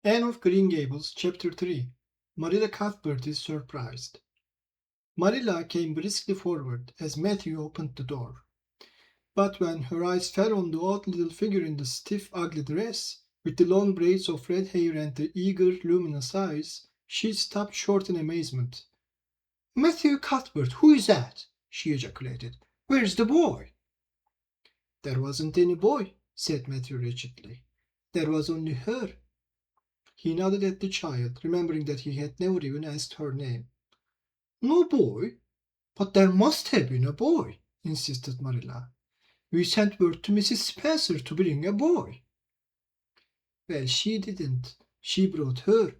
Anne of Green Gables, Chapter 3. Marilla Cuthbert is Surprised. Marilla came briskly forward as Matthew opened the door. But when her eyes fell on the odd little figure in the stiff, ugly dress, with the long braids of red hair and the eager, luminous eyes, she stopped short in amazement. "Matthew Cuthbert, who is that?" she ejaculated. "Where's the boy?" "There wasn't any boy," said Matthew wretchedly. "There was only her." He nodded at the child, remembering that he had never even asked her name. "No boy? But there must have been a boy," insisted Marilla. "We sent word to Mrs. Spencer to bring a boy." "Well, she didn't. She brought her.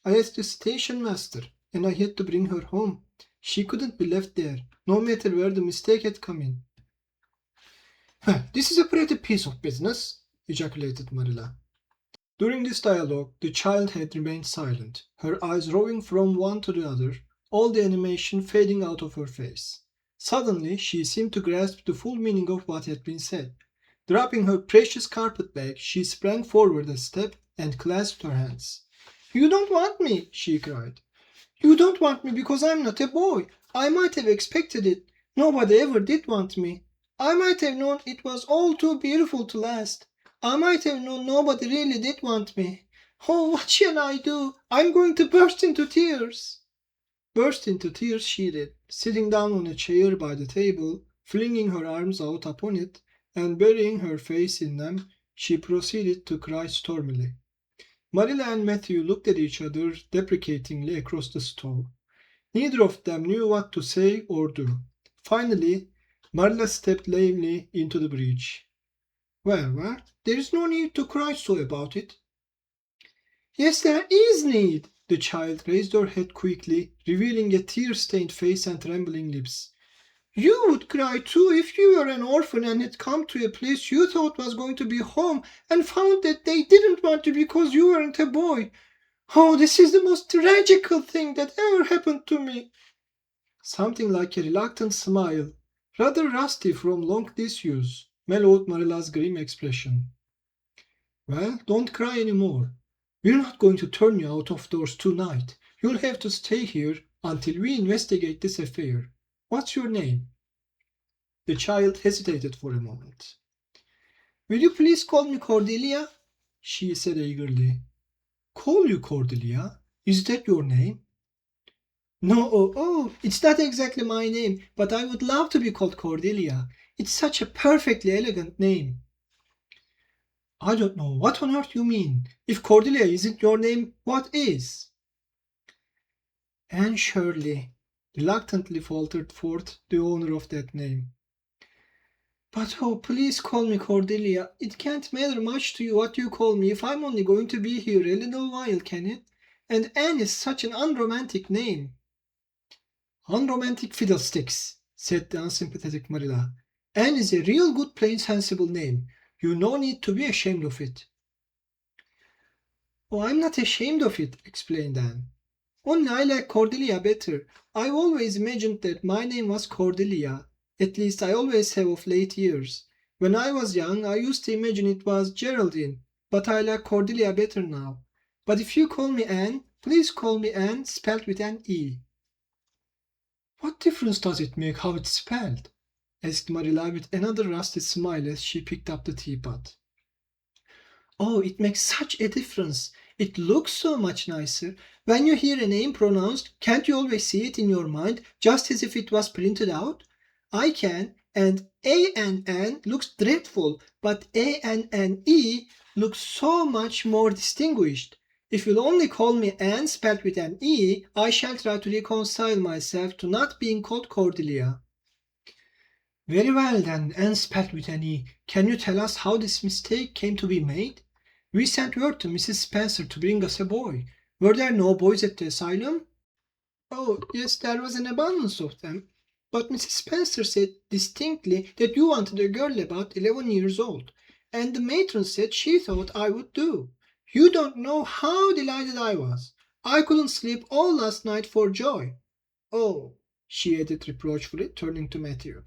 I asked the station master, and I had to bring her home. She couldn't be left there, no matter where the mistake had come in." "This is a pretty piece of business," ejaculated Marilla. During this dialogue, the child had remained silent, her eyes roving from one to the other, all the animation fading out of her face. Suddenly, she seemed to grasp the full meaning of what had been said. Dropping her precious carpet-bag, she sprang forward a step and clasped her hands. "You don't want me!" she cried. "You don't want me because I'm not a boy. I might have expected it. Nobody ever did want me. I might have known it was all too beautiful to last. I might have known nobody really did want me. Oh, what shall I do? I'm going to burst into tears." Burst into tears she did, sitting down on a chair by the table, flinging her arms out upon it, and burying her face in them, she proceeded to cry stormily. Marilla and Matthew looked at each other deprecatingly across the stove. Neither of them knew what to say or do. Finally, Marilla stepped lamely into the breach. Well, there is no need to cry so about it." "Yes, there is need." The child raised her head quickly, revealing a tear-stained face and trembling lips. "You would cry too if you were an orphan and had come to a place you thought was going to be home and found that they didn't want you because you weren't a boy. Oh, this is the most tragical thing that ever happened to me." Something like a reluctant smile, rather rusty from long disuse, mellowed Marilla's grim expression. "Well, don't cry any more. We're not going to turn you out of doors tonight. You'll have to stay here until we investigate this affair. What's your name?" The child hesitated for a moment. "Will you please call me Cordelia?" she said eagerly. "Call you Cordelia? Is that your name?" "No, it's not exactly my name, but I would love to be called Cordelia. It's such a perfectly elegant name." "I don't know what on earth you mean. If Cordelia isn't your name, what is?" "Anne Shirley," reluctantly faltered forth the owner of that name. "But please call me Cordelia. It can't matter much to you what you call me if I'm only going to be here a little while, can it? And Anne is such an unromantic name." "Unromantic fiddlesticks," said the unsympathetic Marilla. "Anne is a real good plain sensible name. You no need to be ashamed of it." "Oh, I'm not ashamed of it," explained Anne. "Only I like Cordelia better. I've always imagined that my name was Cordelia. At least I always have of late years. When I was young, I used to imagine it was Geraldine, but I like Cordelia better now. But if you call me Anne, please call me Anne spelled with an E." "What difference does it make how it's spelled?" asked Marilla with another rusty smile as she picked up the teapot. "Oh, it makes such a difference. It looks so much nicer. When you hear a name pronounced, can't you always see it in your mind, just as if it was printed out? I can, and A-N-N looks dreadful, but A-N-N-E looks so much more distinguished. If you'll only call me Anne spelled with an E, I shall try to reconcile myself to not being called Cordelia." "Very well then, Anne spelled with an E. Can you tell us how this mistake came to be made? We sent word to Mrs. Spencer to bring us a boy. Were there no boys at the asylum?" "Oh, yes, there was an abundance of them. But Mrs. Spencer said distinctly that you wanted a girl about 11 years old, and the matron said she thought I would do. You don't know how delighted I was. I couldn't sleep all last night for joy. Oh," she added reproachfully, turning to Matthew,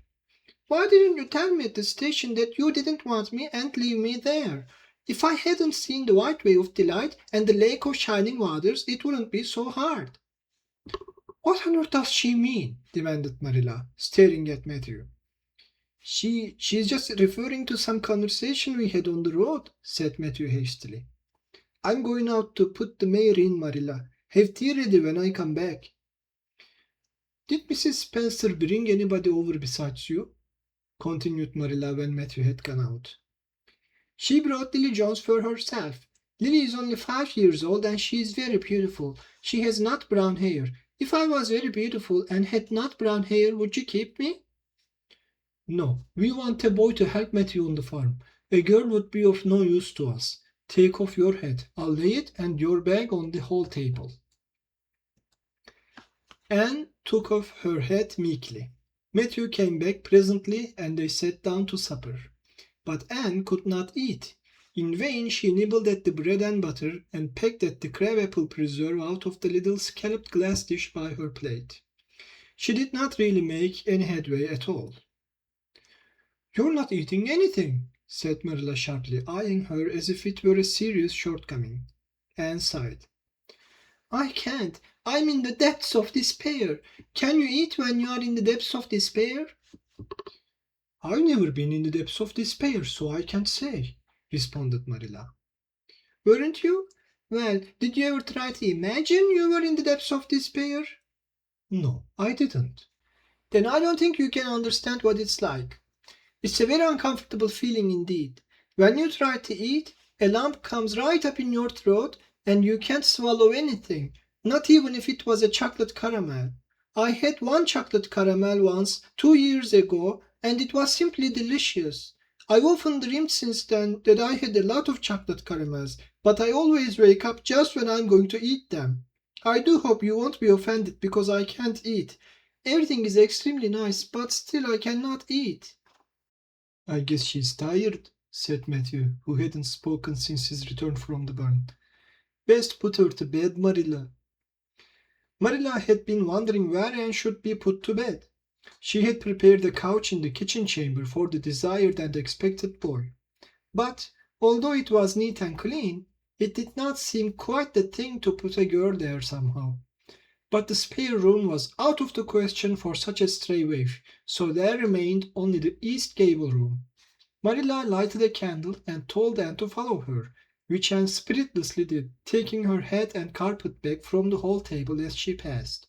"why didn't you tell me at the station that you didn't want me and leave me there? If I hadn't seen the white wave of delight and the lake of shining waters, it wouldn't be so hard." "What on earth does she mean?" demanded Marilla, staring at Matthew. She's just referring to some conversation we had on the road," said Matthew hastily. "I'm going out to put the mare in, Marilla. Have tea ready when I come back." "Did Mrs. Spencer bring anybody over besides you?" continued Marilla when Matthew had gone out. "She brought Lily Jones for herself. Lily is only 5 years old and she is very beautiful. She has nut brown hair. If I was very beautiful and had nut brown hair, would you keep me?" "No, we want a boy to help Matthew on the farm. A girl would be of no use to us. Take off your hat. I'll lay it and your bag on the hall table." Anne took off her hat meekly. Matthew came back presently and they sat down to supper. But Anne could not eat. In vain she nibbled at the bread and butter and pecked at the crabapple preserve out of the little scalloped glass dish by her plate. She did not really make any headway at all. "You're not eating anything," said Marilla sharply, eyeing her as if it were a serious shortcoming. Anne sighed. "I can't. I'm in the depths of despair. Can you eat when you are in the depths of despair?" "I've never been in the depths of despair, so I can't say," responded Marilla. "Weren't you? Well, did you ever try to imagine you were in the depths of despair?" "No, I didn't." "Then I don't think you can understand what it's like. It's a very uncomfortable feeling indeed. When you try to eat, a lump comes right up in your throat and you can't swallow anything, not even if it was a chocolate caramel. I had one chocolate caramel once 2 years ago and it was simply delicious. I've often dreamed since then that I had a lot of chocolate caramels, but I always wake up just when I'm going to eat them. I do hope you won't be offended because I can't eat. Everything is extremely nice, but still I cannot eat." "I guess she's tired," said Matthew, who hadn't spoken since his return from the barn. "Best put her to bed, Marilla." Marilla had been wondering where Anne should be put to bed. She had prepared a couch in the kitchen chamber for the desired and expected boy. But, although it was neat and clean, it did not seem quite the thing to put a girl there somehow. But the spare room was out of the question for such a stray waif, so there remained only the east gable room. Marilla lighted a candle and told Anne to follow her, which Anne spiritlessly did, taking her hat and carpet bag from the hall table as she passed.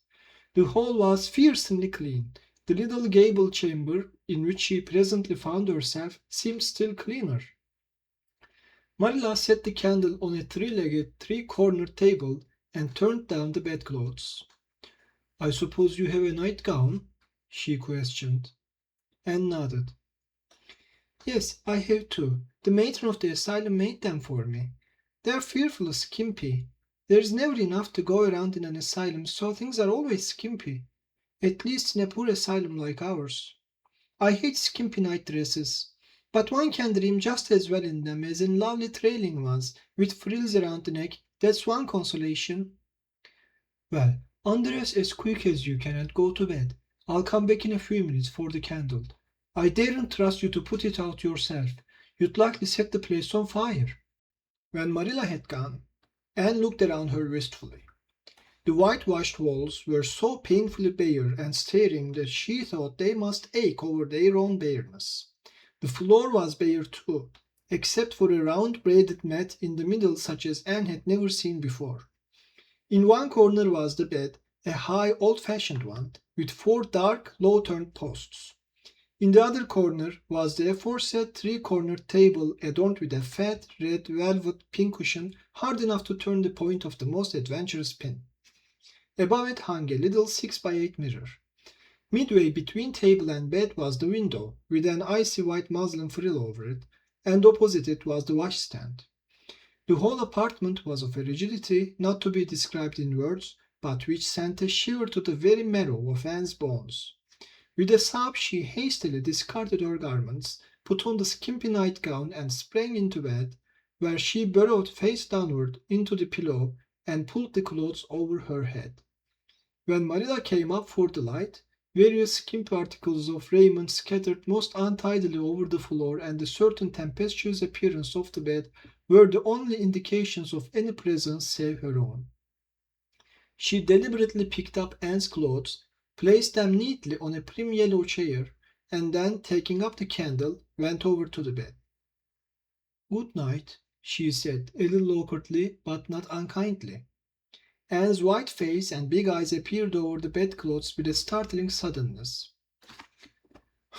The hall was fearsomely clean. The little gable chamber in which she presently found herself seemed still cleaner. Marilla set the candle on a 3-legged, 3-cornered table and turned down the bedclothes. "I suppose you have a nightgown?" she questioned. Anne nodded. "Yes, I have two. The matron of the asylum made them for me. They're fearfully skimpy. There's never enough to go around in an asylum, so things are always skimpy. At least in a poor asylum like ours. I hate skimpy night dresses, but one can dream just as well in them as in lovely trailing ones with frills around the neck. That's one consolation." "Well, undress as quick as you can and go to bed. I'll come back in a few minutes for the candle. I daren't trust you to put it out yourself. You'd likely set the place on fire." When Marilla had gone, Anne looked around her wistfully. The whitewashed walls were so painfully bare and staring that she thought they must ache over their own bareness. The floor was bare too, except for a round braided mat in the middle such as Anne had never seen before. In one corner was the bed, a high old-fashioned one, with 4 dark, low-turned posts. In the other corner was the aforesaid 3-cornered table adorned with a fat, red velvet pincushion hard enough to turn the point of the most adventurous pin. Above it hung a little 6x8 mirror. Midway between table and bed was the window, with an icy white muslin frill over it, and opposite it was the washstand. The whole apartment was of a rigidity not to be described in words, but which sent a shiver to the very marrow of Anne's bones. With a sob she hastily discarded her garments, put on the skimpy nightgown and sprang into bed, where she burrowed face downward into the pillow and pulled the clothes over her head. When Marilla came up for the light, various skimpy articles of raiment scattered most untidily over the floor and a certain tempestuous appearance of the bed were the only indications of any presence save her own. She deliberately picked up Anne's clothes, placed them neatly on a prim yellow chair, and then, taking up the candle, went over to the bed. "Good night," she said, a little awkwardly, but not unkindly. Anne's white face and big eyes appeared over the bedclothes with a startling suddenness.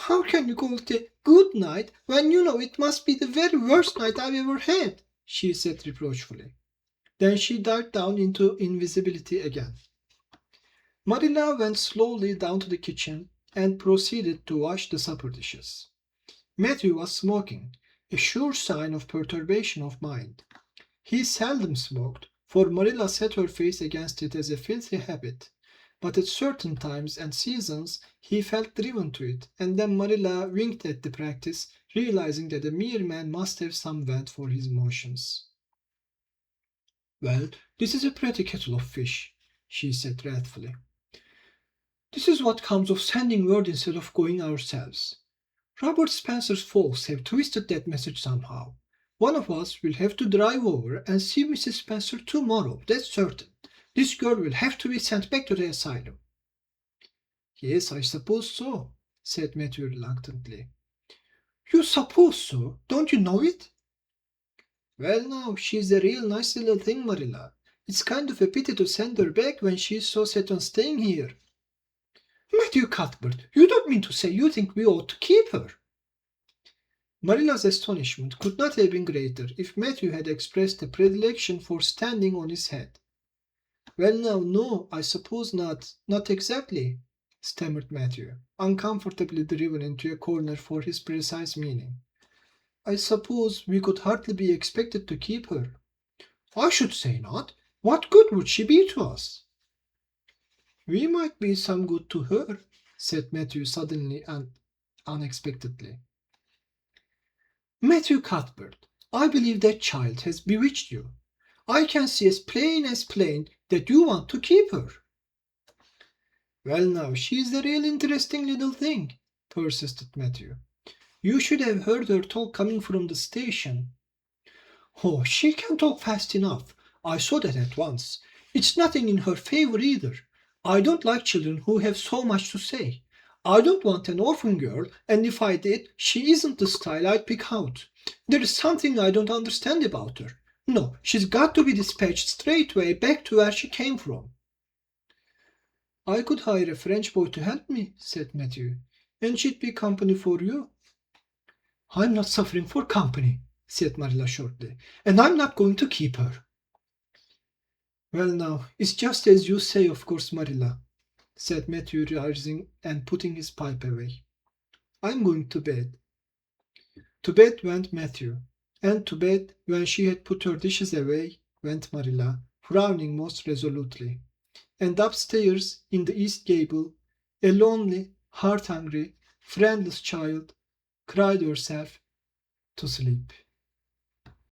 "How can you call it a good night when you know it must be the very worst night I've ever had?" she said reproachfully. Then she dived down into invisibility again. Marilla went slowly down to the kitchen and proceeded to wash the supper dishes. Matthew was smoking, a sure sign of perturbation of mind. He seldom smoked, for Marilla set her face against it as a filthy habit. But at certain times and seasons he felt driven to it, and then Marilla winked at the practice, realizing that a mere man must have some vent for his emotions. "Well, this is a pretty kettle of fish," she said wrathfully. "This is what comes of sending word instead of going ourselves. Robert Spencer's folks have twisted that message somehow. One of us will have to drive over and see Mrs. Spencer tomorrow, that's certain. This girl will have to be sent back to the asylum." "Yes, I suppose so," said Matthew reluctantly. "You suppose so? Don't you know it?" "Well, now, she's a real nice little thing, Marilla. It's kind of a pity to send her back when she's so set on staying here." "Matthew Cuthbert, you don't mean to say you think we ought to keep her?" Marilla's astonishment could not have been greater if Matthew had expressed a predilection for standing on his head. "Well, now, no, I suppose not. Not exactly," stammered Matthew, uncomfortably driven into a corner for his precise meaning. "I suppose we could hardly be expected to keep her." "I should say not. What good would she be to us?" "We might be some good to her," said Matthew suddenly and unexpectedly. "Matthew Cuthbert, I believe that child has bewitched you. I can see as plain that you want to keep her." "Well, now, she's a real interesting little thing," persisted Matthew. "You should have heard her talk coming from the station." "Oh, she can talk fast enough. I saw that at once. It's nothing in her favor either. I don't like children who have so much to say. I don't want an orphan girl, and if I did, she isn't the style I'd pick out. There is something I don't understand about her. No, she's got to be dispatched straightway back to where she came from." "I could hire a French boy to help me," said Matthew, "and she'd be company for you." "I'm not suffering for company," said Marilla shortly, "and I'm not going to keep her." "Well, now, it's just as you say, of course, Marilla," said Matthew, rising and putting his pipe away. "I'm going to bed." To bed went Matthew, and to bed, when she had put her dishes away, went Marilla, frowning most resolutely. And upstairs in the east gable, a lonely, heart-hungry, friendless child cried herself to sleep.